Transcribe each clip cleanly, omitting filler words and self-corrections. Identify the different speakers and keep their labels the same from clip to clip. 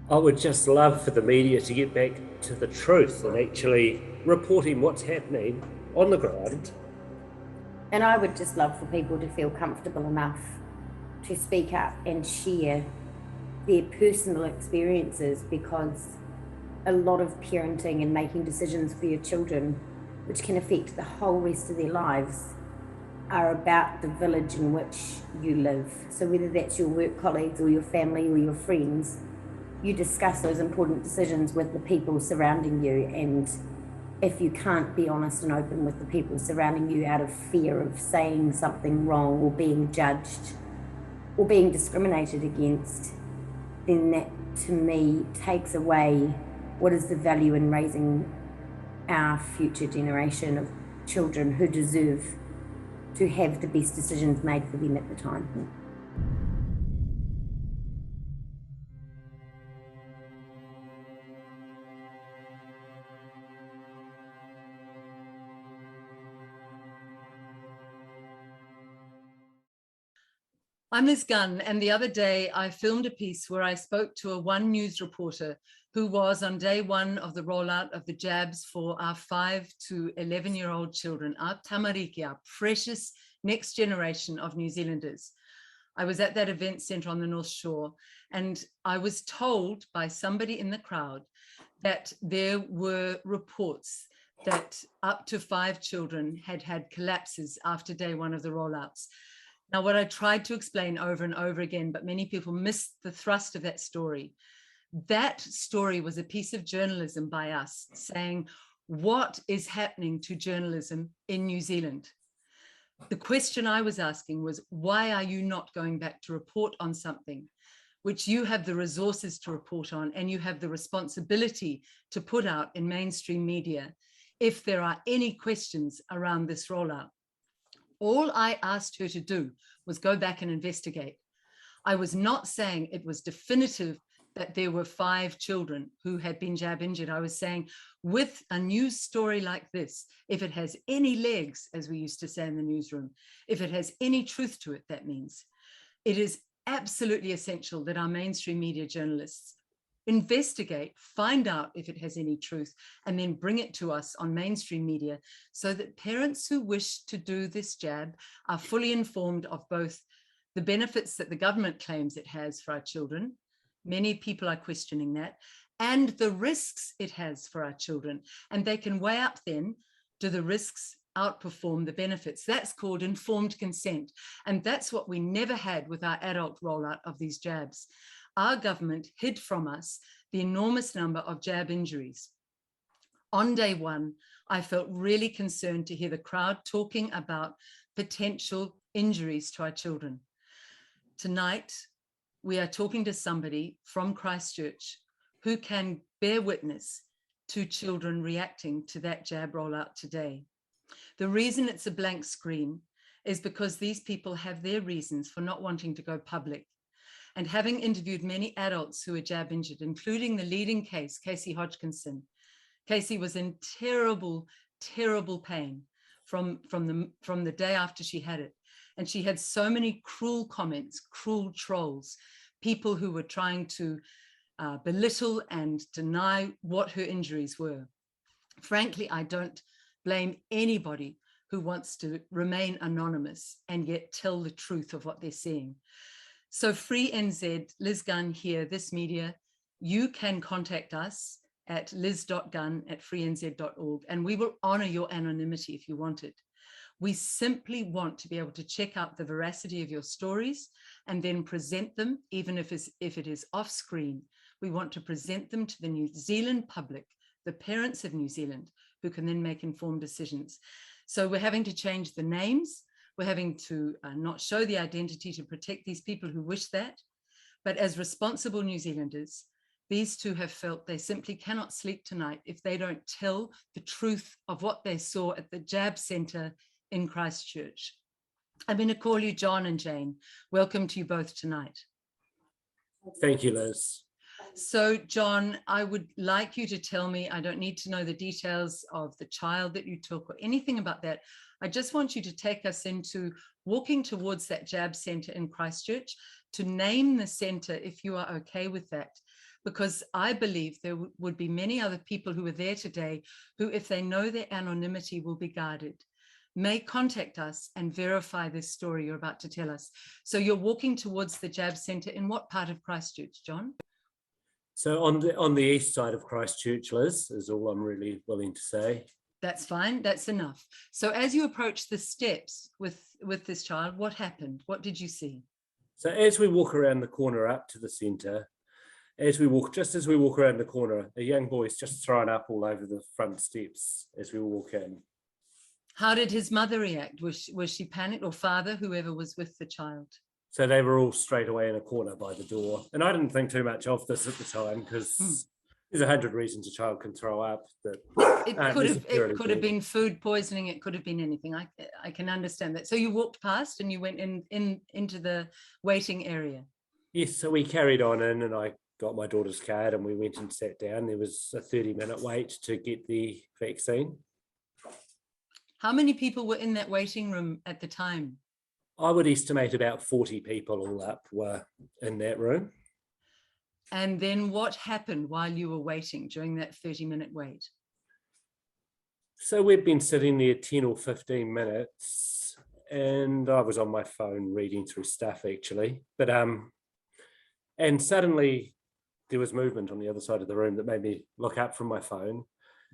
Speaker 1: I would just love for the media to get back to the truth and actually reporting what's happening on the ground.
Speaker 2: And I would just love for people to feel comfortable enough to speak up and share their personal experiences, because a lot of parenting and making decisions for your children, which can affect the whole rest of their lives, are about the village in which you live. So whether that's your work colleagues or your family or your friends, you discuss those important decisions with the people surrounding you. And if you can't be honest and open with the people surrounding you out of fear of saying something wrong or being judged or being discriminated against, then that to me takes away what is the value in raising our future generation of children who deserve to have the best decisions made for them at the time.
Speaker 3: I'm Liz Gunn, and the other day I filmed a piece where I spoke to a One News reporter who was on day one of the rollout of the jabs for our 5 to 11-year-old children, our tamariki, our precious next generation of New Zealanders. I was at that event centre on the North Shore, and I was told by somebody in the crowd that there were reports that up to 5 children had had collapses after day one of the rollouts. Now, what I tried to explain over and over again, but many people missed the thrust of that story was a piece of journalism by us saying, what is happening to journalism in New Zealand? The question I was asking was, why are you not going back to report on something which you have the resources to report on and you have the responsibility to put out in mainstream media if there are any questions around this rollout? All I asked her to do was go back and investigate. I was not saying it was definitive that there were 5 children who had been jab injured. I was saying, with a news story like this, if it has any legs, as we used to say in the newsroom, if it has any truth to it, that means it is absolutely essential that our mainstream media journalists investigate, find out if it has any truth, and then bring it to us on mainstream media so that parents who wish to do this jab are fully informed of both the benefits that the government claims it has for our children. Many people are questioning that, and the risks it has for our children. And they can weigh up then, do the risks outperform the benefits? That's called informed consent. And that's what we never had with our adult rollout of these jabs. Our government hid from us the enormous number of jab injuries. On day one, I felt really concerned to hear the crowd talking about potential injuries to our children. Tonight, we are talking to somebody from Christchurch who can bear witness to children reacting to that jab rollout today. The reason it's a blank screen is because these people have their reasons for not wanting to go public. And having interviewed many adults who were jab injured, including the leading case, Casey Hodgkinson, Casey was in terrible, terrible pain from the day after she had it. And she had so many cruel comments, cruel trolls, people who were trying to belittle and deny what her injuries were. Frankly, I don't blame anybody who wants to remain anonymous and yet tell the truth of what they're seeing. So Free NZ, Liz Gunn here, this media, you can contact us at liz.gunn@freenz.org, and we will honor your anonymity if you want it. We simply want to be able to check out the veracity of your stories and then present them, even if it is off screen. We want to present them to the New Zealand public, the parents of New Zealand, who can then make informed decisions. So we're having to change the names. We're having to not show the identity to protect these people who wish that. But as responsible New Zealanders, these two have felt they simply cannot sleep tonight if they don't tell the truth of what they saw at the jab centre in Christchurch. I'm going to call you John and Jane. Welcome to you both tonight.
Speaker 1: Thank you, Liz.
Speaker 3: So, John, I would like you to tell me, I don't need to know the details of the child that you took or anything about that. I just want you to take us into walking towards that jab centre in Christchurch, to name the centre if you are okay with that, because I believe there would be many other people who are there today who, if they know their anonymity will be guarded, may contact us and verify this story you're about to tell us. So you're walking towards the jab centre in what part of Christchurch, John?
Speaker 1: So on the east side of Christchurch, Liz, is all I'm really willing to say.
Speaker 3: That's fine. That's enough. So as you approach the steps with this child, what happened? What did you see?
Speaker 1: So as we walk around the corner up to the centre, just as we walk around the corner, a young boy's just thrown up all over the front steps as we walk in.
Speaker 3: How did his mother react? Was she panicked, or father, whoever was with the child?
Speaker 1: So they were all straight away in a corner by the door. And I didn't think too much of this at the time, because there's 100 reasons a child can throw up.
Speaker 3: It could have been food poisoning. It could have been anything. I can understand that. So you walked past and you went into the waiting area.
Speaker 1: Yes, so we carried on in, and I got my daughter's card and we went and sat down. There was a 30-minute wait to get the vaccine.
Speaker 3: How many people were in that waiting room at the time?
Speaker 1: I would estimate about 40 people all up were in that room.
Speaker 3: And then what happened while you were waiting during that 30-minute wait?
Speaker 1: So we'd been sitting there 10 or 15 minutes, and I was on my phone reading through stuff, actually. But and suddenly there was movement on the other side of the room that made me look up from my phone,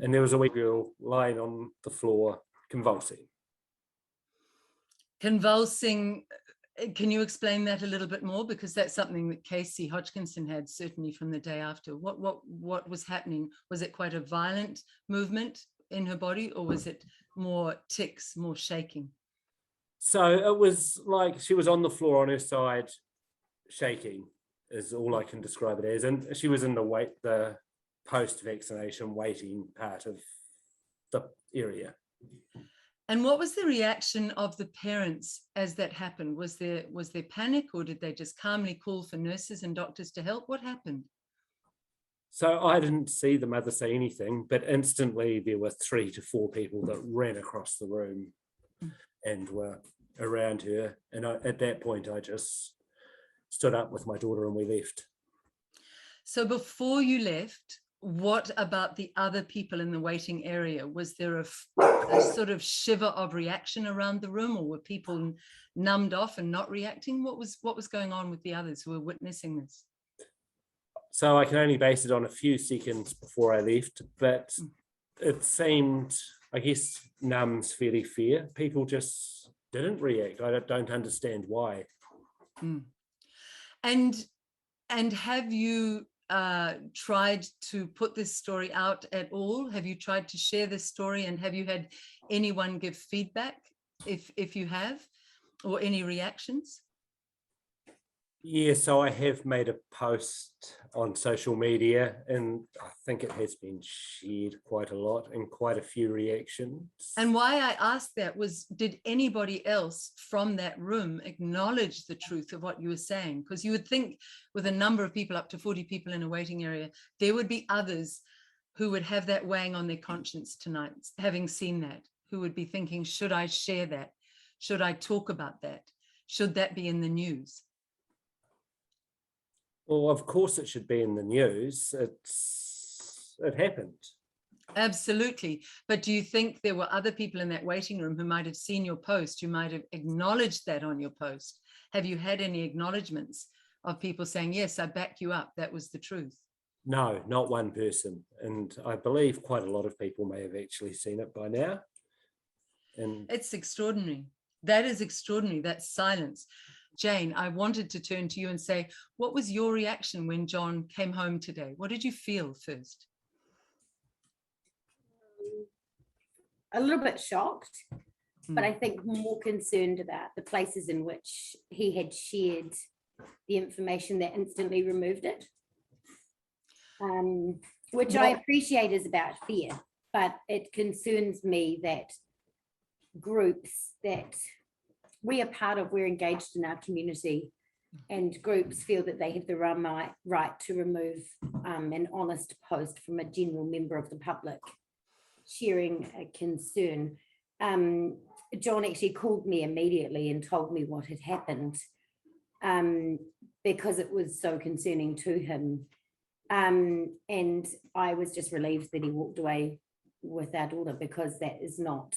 Speaker 1: and there was a wee girl lying on the floor convulsing.
Speaker 3: Convulsing, can you explain that a little bit more? Because that's something that Casey Hodgkinson had, certainly from the day after. What was happening? Was it quite a violent movement in her body, or was it more tics, more shaking?
Speaker 1: So it was like she was on the floor on her side, shaking, is all I can describe it as. And she was in the post-vaccination waiting part of the area.
Speaker 3: And what was the reaction of the parents as that happened? Was there panic, or did they just calmly call for nurses and doctors to help? What happened?
Speaker 1: So I didn't see the mother say anything, but instantly there were 3 to 4 people that ran across the room and were around her. And at that point, I just stood up with my daughter and we left.
Speaker 3: So before you left, what about the other people in the waiting area? Was there a sort of shiver of reaction around the room, or were people numbed off and not reacting? What was going on with the others who were witnessing this?
Speaker 1: So I can only base it on a few seconds before I left, but it seemed, I guess, numb's fairly fair. People just didn't react. I don't understand why.
Speaker 3: And have you tried to put this story out at all? Have you tried to share this story, and have you had anyone give feedback, if you have, or any reactions?
Speaker 1: Yeah, so I have made a post on social media, and I think it has been shared quite a lot and quite a few reactions.
Speaker 3: And why I asked that was, did anybody else from that room acknowledge the truth of what you were saying? Because you would think with a number of people, up to 40 people in a waiting area, there would be others who would have that weighing on their conscience tonight, having seen that, who would be thinking, should I share that? Should I talk about that? Should that be in the news?
Speaker 1: Well, of course it should be in the news. It happened.
Speaker 3: Absolutely. But do you think there were other people in that waiting room who might have seen your post, who might have acknowledged that on your post? Have you had any acknowledgements of people saying, yes, I back you up, that was the truth?
Speaker 1: No, not one person. And I believe quite a lot of people may have actually seen it by now. And
Speaker 3: it's extraordinary. That is extraordinary, that silence. Jane, I wanted to turn to you and say, what was your reaction when John came home today? What did you feel first?
Speaker 2: A little bit shocked, but I think more concerned about the places in which he had shared the information that instantly removed it, which I appreciate is about fear, but it concerns me that groups that we are part of, we're engaged in our community, and groups feel that they have the right to remove an honest post from a general member of the public sharing a concern. John actually called me immediately and told me what had happened, because it was so concerning to him. And I was just relieved that he walked away with our daughter, because that is not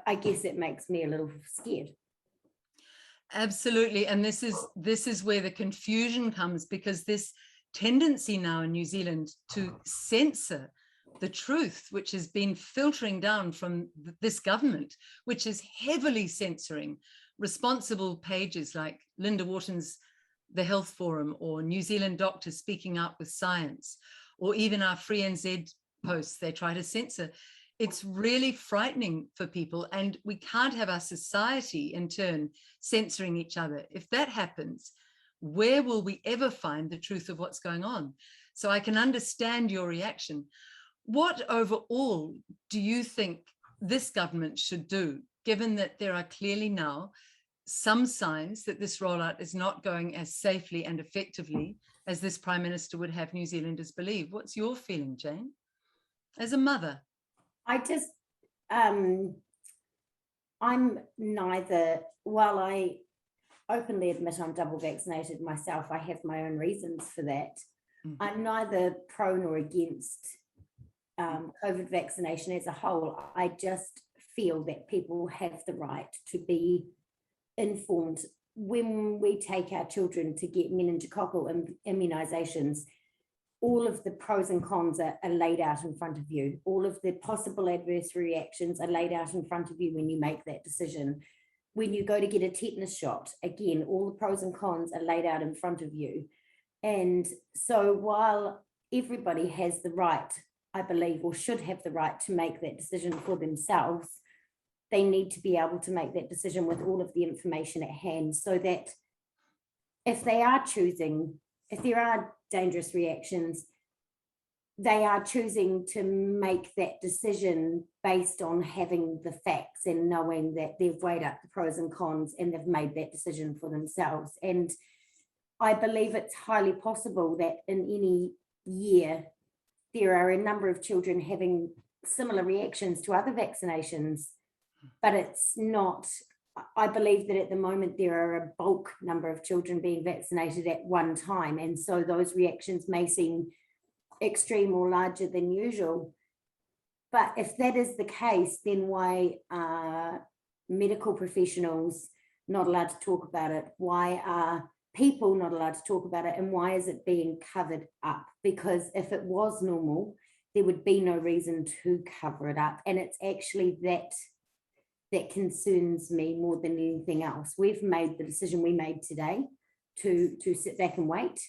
Speaker 2: I guess it makes me a little scared.
Speaker 3: Absolutely. And this is where the confusion comes, because this tendency now in New Zealand to censor the truth, which has been filtering down from this government, which is heavily censoring responsible pages like Linda Wharton's The Health Forum, or New Zealand doctors speaking out with science, or even our Free NZ posts they try to censor. It's really frightening for people, and we can't have our society in turn censoring each other. If that happens, where will we ever find the truth of what's going on? So I can understand your reaction. What overall do you think this government should do, given that there are clearly now some signs that this rollout is not going as safely and effectively as this Prime Minister would have New Zealanders believe? What's your feeling, Jane, as a mother?
Speaker 2: I just, I'm neither, while I openly admit I'm double vaccinated myself, I have my own reasons for that. I'm neither pro nor against COVID vaccination as a whole. I just feel that people have the right to be informed. When we take our children to get meningococcal immunizations, all of the pros and cons are laid out in front of you. All of the possible adverse reactions are laid out in front of you when you make that decision. When you go to get a tetanus shot, again, all the pros and cons are laid out in front of you. And so while everybody has the right, I believe, or should have the right to make that decision for themselves, they need to be able to make that decision with all of the information at hand, so that if they are choosing, if there are dangerous reactions, they are choosing to make that decision based on having the facts and knowing that they've weighed up the pros and cons and they've made that decision for themselves. And I believe it's highly possible that in any year, there are a number of children having similar reactions to other vaccinations, but it's not, I believe that at the moment there are a bulk number of children being vaccinated at one time. And so those reactions may seem extreme or larger than usual. But if that is the case, then why are medical professionals not allowed to talk about it? Why are people not allowed to talk about it? And why is it being covered up? Because if it was normal, there would be no reason to cover it up. And it's actually that concerns me more than anything else. We've made the decision we made today to sit back and wait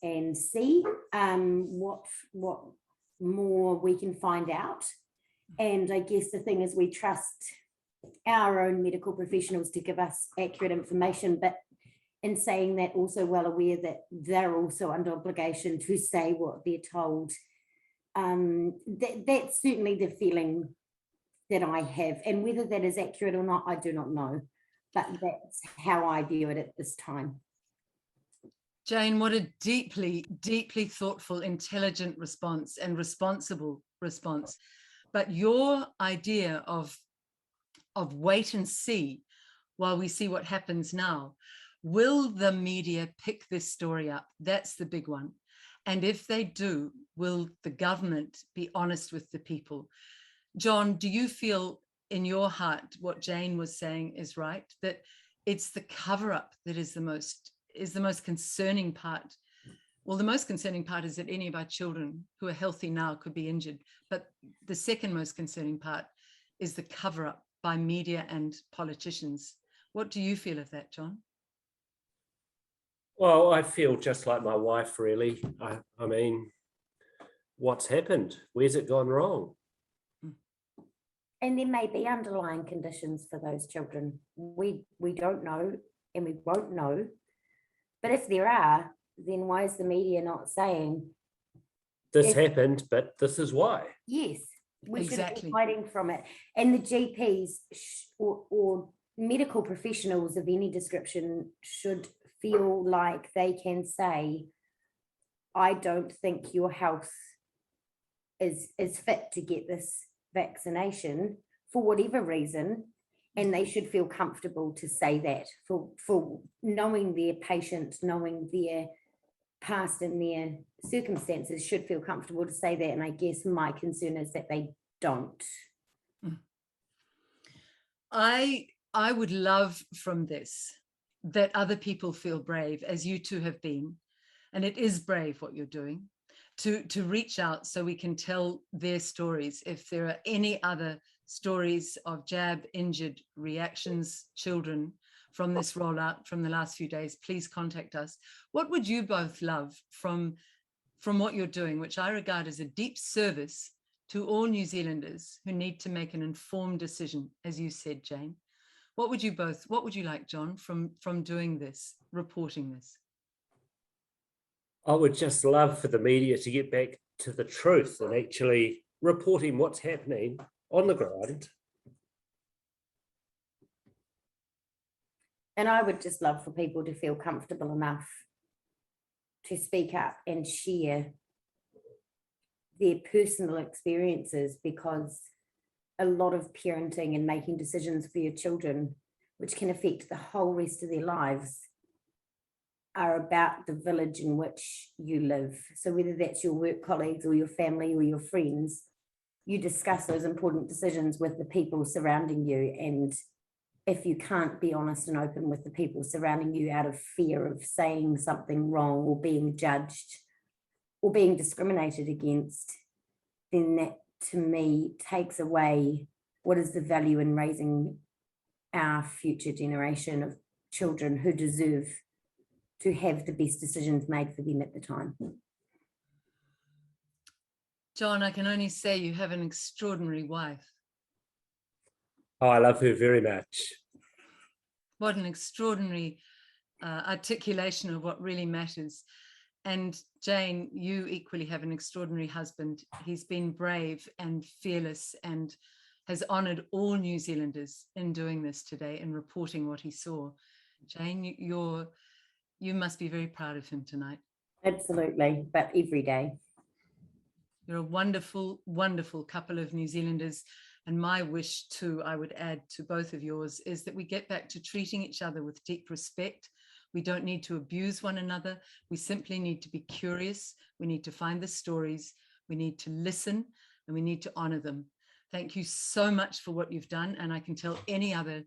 Speaker 2: and see what more we can find out. And I guess the thing is, we trust our own medical professionals to give us accurate information, but in saying that, also well aware that they're also under obligation to say what they're told. That's certainly the feeling that I have, and whether that is accurate or not, I do not know, but that's how I view it at this time.
Speaker 3: Jane, what a deeply, deeply thoughtful, intelligent response and responsible response. But your idea of wait and see while we see what happens now, will the media pick this story up? That's the big one. And if they do, will the government be honest with the people? John, do you feel in your heart what Jane was saying is right, that it's the cover-up that is the most concerning part? Well, the most concerning part is that any of our children who are healthy now could be injured. But the second most concerning part is the cover-up by media and politicians. What do you feel of that, John?
Speaker 1: Well, I feel just like my wife, really. I mean, what's happened? Where's it gone wrong?
Speaker 2: And there may be underlying conditions for those children. We don't know, and we won't know. But if there are, then why is the media not saying
Speaker 1: this happened, but this is why? Yes,
Speaker 2: we should be hiding from it. And the GPs or medical professionals of any description should feel like they can say, I don't think your health is fit to get this vaccination for whatever reason, and they should feel comfortable to say that, for knowing their patient, knowing their past and their circumstances, should feel comfortable to say that. And I guess my concern is that they don't.
Speaker 3: I would love from this that other people feel brave, as you two have been, and it is brave what you're doing, to reach out so we can tell their stories. If there are any other stories of jab injured reactions, children, from this rollout from the last few days, please contact us. What would you both love from what you're doing, which I regard as a deep service to all New Zealanders who need to make an informed decision, as you said, Jane? What would you like, John, from doing this, reporting this?
Speaker 1: I would just love for the media to get back to the truth and actually reporting what's happening on the ground.
Speaker 2: And I would just love for people to feel comfortable enough to speak up and share their personal experiences, because a lot of parenting and making decisions for your children, which can affect the whole rest of their lives, are about the village in which you live. So whether that's your work colleagues or your family or your friends, you discuss those important decisions with the people surrounding you. And if you can't be honest and open with the people surrounding you out of fear of saying something wrong or being judged or being discriminated against, then that, to me, takes away what is the value in raising our future generation of children who deserve to have the best decisions made for them at the time.
Speaker 3: John, I can only say you have an extraordinary wife.
Speaker 1: Oh, I love her very much.
Speaker 3: What an extraordinary articulation of what really matters. And Jane, you equally have an extraordinary husband. He's been brave and fearless and has honoured all New Zealanders in doing this today and reporting what he saw. Jane, you must be very proud of him tonight.
Speaker 2: Absolutely, but every day.
Speaker 3: You're a wonderful, wonderful couple of New Zealanders. And my wish too, I would add to both of yours, is that we get back to treating each other with deep respect. We don't need to abuse one another. We simply need to be curious. We need to find the stories. We need to listen, and we need to honor them. Thank you so much for what you've done. And I can tell any other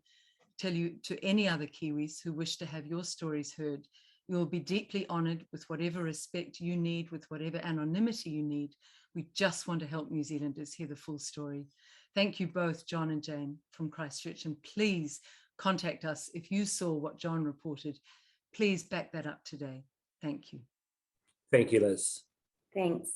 Speaker 3: Kiwis who wish to have your stories heard, you will be deeply honored with whatever respect you need, with whatever anonymity you need. We just want to help New Zealanders hear the full story. Thank you both, John and Jane from Christchurch, and please contact us if you saw what John reported. Please back that up today. Thank you.
Speaker 1: Thank you, Liz.
Speaker 2: Thanks.